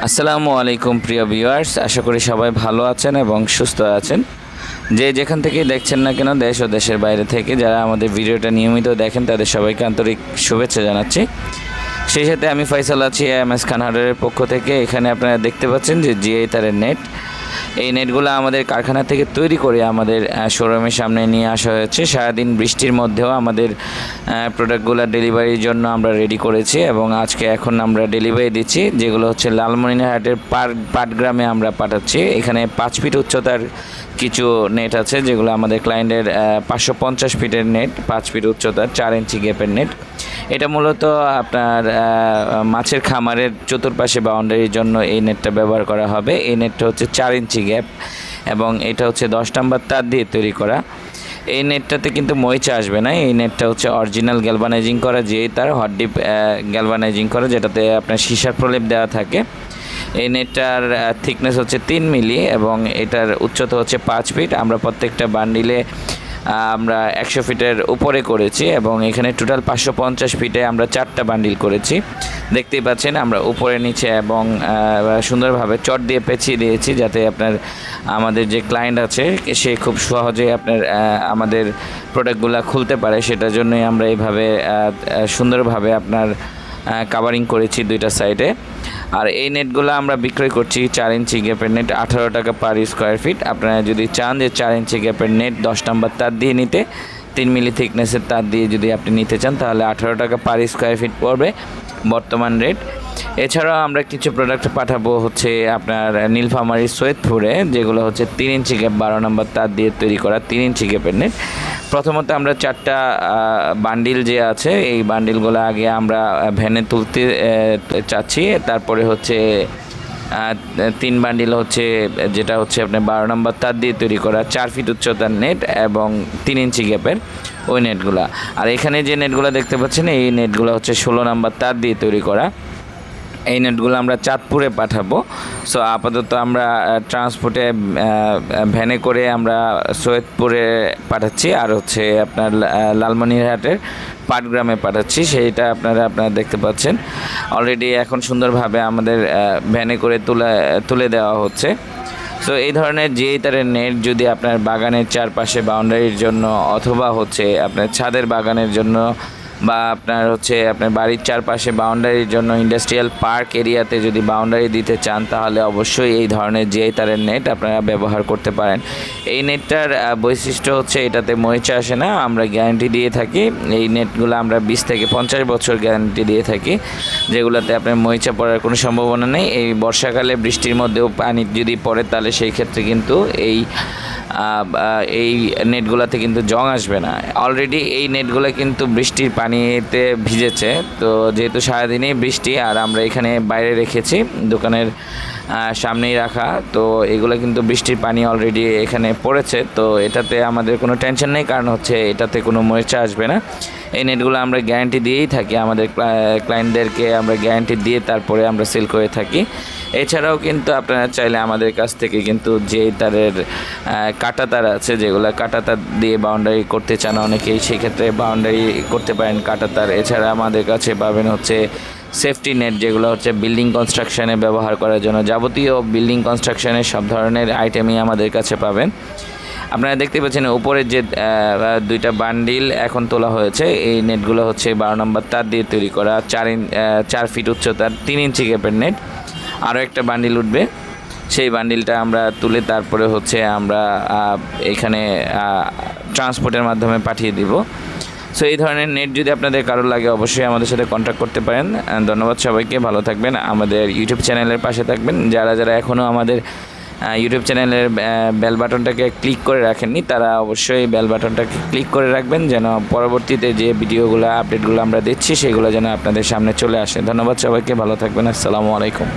আসসালামু আলাইকুম প্রিয় ভিউয়ার্স, আশা করি সবাই ভালো আছেন এবং সুস্থ আছেন। যে যেখান থেকে দেখছেন না কেন, দেশ ও দেশের বাইরে থেকে যারা আমাদের ভিডিওটা নিয়মিত দেখেন তাদের সবাইকে আন্তরিক শুভেচ্ছা জানাচ্ছি। সেই সাথে আমি ফয়সাল আছি এমএস খান হার্ডওয়্যারের পক্ষ থেকে। এখানে আপনারা দেখতে পাচ্ছেন যে জিআই তারের নেট, এই নেটগুলো আমাদের কারখানা থেকে তৈরি করে আমাদের শোরুমের সামনে নিয়ে আসা হয়েছে। সারাদিন বৃষ্টির মধ্যেও আমাদের প্রোডাক্টগুলো ডেলিভারির জন্য আমরা রেডি করেছি এবং এখন আমরা ডেলিভারি দিচ্ছি, যেগুলো হচ্ছে লালমনিরহাটের পাটগ্রামে আমরা পাঠাচ্ছি। এখানে 5 ফিট উচ্চতার কিছু নেট আছে, যেগুলো আমাদের ক্লায়েন্টের 550 ফিটের নেট, 5 ফিট উচ্চতার 4 ইঞ্চি গ্যাপের নেট। এটা মূলত আপনার মাছের খামারের চতুর্পাশে বাউন্ডারির জন্য এই নেটটা ব্যবহার করা হবে। এই নেটটা হচ্ছে 4 ইঞ্চি গ্যাপ এবং এটা হচ্ছে 10 নম্বর তার দিয়ে তৈরি করা। এই নেটটাতে কিন্তু মরিচা আসবে না। এই নেটটা হচ্ছে অরিজিনাল গ্যালভানাইজিং করা, যেই তার হট ডিপ গ্যালভানাইজিং করা, যেটাতে আপনার সীসার প্রলেপ দেওয়া থাকে। এই নেটটার থিকনেস হচ্ছে 3 মিলি এবং এটার উচ্চতা হচ্ছে 5 ফিট। আমরা প্রত্যেকটা বান্ডিলে আমরা 100 ফিটের উপরে করেছি এবং এখানে টোটাল 550 ফিটে আমরা 4টা বান্ডিল করেছি। দেখতেই পাচ্ছেন আমরা উপরে নিচে এবং সুন্দরভাবে চট দিয়ে পেঁচিয়ে দিয়েছি, যাতে আমাদের যে ক্লায়েন্ট আছে সে খুব সহজে আমাদের প্রোডাক্টগুলো খুলতে পারে। সেটার জন্যই আমরা এইভাবে সুন্দরভাবে কাভারিং করেছি 2টা সাইডে। আর এই নেটগুলো আমরা বিক্রয় করছি 4 ইঞ্চি গ্যাপের নেট 18 টাকা পার স্কোয়ার ফিট। আপনারা যদি চান যে 4 ইঞ্চি গ্যাপের নেট 10 নম্বর তার দিয়ে নিতে, 3 মিলি থিকনেসের তার দিয়ে যদি আপনি নিতে চান, তাহলে 18 টাকা পার স্কোয়ার ফিট পড়বে বর্তমান রেট। এছাড়াও আমরা কিছু প্রোডাক্ট পাঠাবো হচ্ছে আপনার নীলফামারী সৈয়দপুরে, যেগুলো হচ্ছে 3 ইঞ্চি গ্যাপ 12 নম্বর তার দিয়ে তৈরি করা 3 ইঞ্চি গ্যাপের নেট। প্রথমত আমরা 4টা বান্ডিল যে আছে, এই বান্ডিলগুলো আগে আমরা ভ্যানে তুলতে চাচ্ছি। তারপরে হচ্ছে 3 বান্ডিল হচ্ছে, যেটা হচ্ছে আপনার 12 নম্বর তার দিয়ে তৈরি করা 4 ফিট উচ্চতার নেট এবং 3 ইঞ্চি গ্যাপের ওই নেটগুলা। আর এখানে যে নেটগুলো দেখতে পাচ্ছেন, এই নেটগুলো হচ্ছে 16 নম্বর তার দিয়ে তৈরি করা। এই নেটগুলো আমরা চাঁদপুরে পাঠাবো। সো আপাতত আমরা ট্রান্সপোর্টে ভ্যানে করে আমরা সৈয়দপুরে পাঠাচ্ছি, আর হচ্ছে আপনার লালমনিরহাটের পাটগ্রামে পাঠাচ্ছি। সেইটা আপনারা দেখতে পাচ্ছেন অলরেডি। এখন সুন্দরভাবে আমাদের ভ্যানে করে তুলে দেওয়া হচ্ছে। সো এই ধরনের জিআই তারের নেট যদি আপনার বাগানের চারপাশে বাউন্ডারির জন্য, অথবা হচ্ছে আপনার ছাদের বাগানের জন্য, বা আপনার বাড়ির চারপাশে বাউন্ডারির জন্য, ইন্ডাস্ট্রিয়াল পার্ক এরিয়াতে যদি বাউন্ডারি দিতে চান, তাহলে অবশ্যই এই ধরনের জিআই তারের নেট আপনারা ব্যবহার করতে পারেন। এই নেটটার বৈশিষ্ট্য হচ্ছে এটাতে মরিচা আসে না, আমরা গ্যারান্টি দিয়ে থাকি। এই নেটগুলো আমরা 20 থেকে 50 বছর গ্যারান্টি দিয়ে থাকি, যেগুলোতে আপনার মরিচা পড়ার কোনো সম্ভাবনা নেই। এই বর্ষাকালে বৃষ্টির মধ্যেও পানি যদি পড়ে, তাহলে সেই ক্ষেত্রে কিন্তু এই নেটগুলোতে কিন্তু জং আসবে না। অলরেডি এই নেটগুলো কিন্তু বৃষ্টির পানিতে ভিজেছে, তো যেহেতু সারাদিনই বৃষ্টি, আর আমরা এখানে বাইরে রেখেছি, দোকানের সামনেই রাখা, তো এগুলো কিন্তু বৃষ্টির পানি অলরেডি এখানে পড়েছে। তো এটাতে আমাদের কোনো টেনশন নেই, কারণ হচ্ছে এটাতে কোনো মরিচা আসবে না। এই নেটগুলো আমরা গ্যারান্টি দিয়েই থাকি, আমাদের ক্লায়েন্টদেরকে আমরা গ্যারান্টি দিয়ে তারপরে আমরা সেল করে থাকি। এছাড়াও কিন্তু আপনারা চাইলে আমাদের কাছ থেকে কিন্তু যে তারের কাটা তার আছে, যেগুলো কাটা তার দিয়ে বাউন্ডারি করতে চান অনেকেই, সেক্ষেত্রে বাউন্ডারি করতে পারেন কাটা তার। এছাড়া আমাদের কাছে পাবেন হচ্ছে সেফটি নেট, যেগুলো হচ্ছে বিল্ডিং কনস্ট্রাকশনে ব্যবহার করার জন্য। যাবতীয় বিল্ডিং কনস্ট্রাকশনের সব ধরনের আইটেমই আমাদের কাছে পাবেন। আপনারা দেখতে পাচ্ছেন উপরের যে 2টা বান্ডিল এখন তোলা হয়েছে, এই নেটগুলো হচ্ছে 12 নম্বর তার দিয়ে তৈরি করা 4 ফিট উচ্চতার 3 ইঞ্চি গ্যাপের নেট। আরও একটা বান্ডিল উঠবে, সেই বান্ডিলটা আমরা তুলে তারপরে হচ্ছে আমরা এখানে ট্রান্সপোর্টের মাধ্যমে পাঠিয়ে দিব। সো এই ধরনের নেট যদি আপনাদের কারো লাগে, অবশ্যই আমাদের সাথে কন্ট্যাক্ট করতে পারেন। ধন্যবাদ সবাইকে, ভালো থাকবেন। আমাদের ইউটিউব চ্যানেলের পাশে থাকবেন। যারা এখনও আমাদের ইউটিউব চ্যানেলের বেল বাটনটাকে ক্লিক করে রাখেননি, তারা অবশ্যই বেল বাটনটাকে ক্লিক করে রাখবেন, যেন পরবর্তীতে যে ভিডিওগুলো আপডেটগুলো আমরা দিচ্ছি সেগুলো যেন আপনাদের সামনে চলে আসে। ধন্যবাদ সবাইকে, ভালো থাকবেন। আসসালামু আলাইকুম।